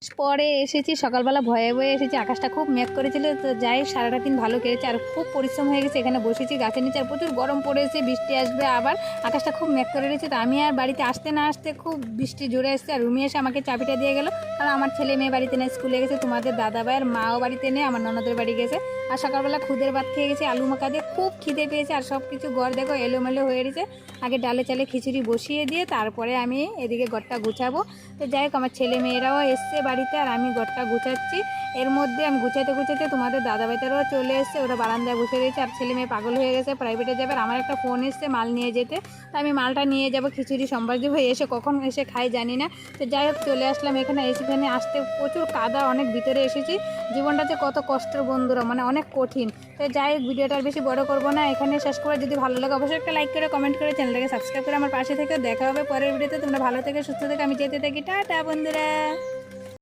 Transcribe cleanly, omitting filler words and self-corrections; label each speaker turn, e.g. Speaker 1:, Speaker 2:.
Speaker 1: পরে এসেছি সকালবেলা ভয়ে ভয়ে এসেছি, আকাশটা খুব মেঘ করেছিল। তো যাই সারাটা দিন ভালো কেটেছে আর খুব পরিশ্রম হয়ে গেছে। এখানে বসেছি গাছের নিচে আর প্রচুর গরম পড়েছে, বৃষ্টি আসবে আবার, আকাশটা খুব মেঘ করে রয়েছে। তো আমি আর বাড়িতে আসতে না আসতে খুব বৃষ্টি জোরে আসছে আর রুমে এসে আমাকে চাবিটা দিয়ে গেল, কারণ আমার ছেলে মেয়ে বাড়িতে নেই, স্কুলে গেছে। তোমাদের দাদা ভাইয়ের মাও বাড়িতে নেই, আমার ননদের বাড়ি গেছে। আর সকালবেলা খুদের ভাত খেয়ে গেছি আলু মাখা দিয়ে, খুব খিদে পেয়েছে আর সব কিছু ঘর দেখো এলোমেলো হয়ে রয়েছে। আগে ডালে চালে খিচুড়ি বসিয়ে দিয়ে তারপরে আমি এদিকে ঘরটা গুছাবো। তো যাই হোক আমার ছেলে মেয়েরাও এসছে বাড়িতে আর আমি ঘরটা গুছাচ্ছি। এর মধ্যে আমি গুছাতে গুছাতে তোমাদের দাদাভাইটারাও চলে এসছে, ওরা বারান্দায় বসে রয়েছে আর ছেলে মেয়ে পাগল হয়ে গেছে, প্রাইভেটে যাবে। আর আমার একটা ফোন এসছে মাল নিয়ে যেতে, তো আমি মালটা নিয়ে যাব, খিচুড়ি সম্বাস দেবো। এসে কখন এসে খাই জানি না। তো যাই হোক চলে আসলাম এখানে। এখানে আসতে প্রচুর কাদা, অনেক ভিতরে এসেছি। জীবনটা যে কত কষ্টের বন্ধুরা, মানে অনেক কঠিন। তো যাই হোক ভিডিওটা আর বেশি বড় করবো না, এখানে শেষ করে। যদি ভালো লাগে অবশ্যই একটা লাইক করে কমেন্ট করে চ্যানেলটাকে সাবস্ক্রাইব করে আমার পাশে থেকে দেখা হবে পরের ভিডিওতে। তোমরা ভালো থেকে সুস্থ থেকে আমি যেতে থাকি। টাটা বন্ধুরা।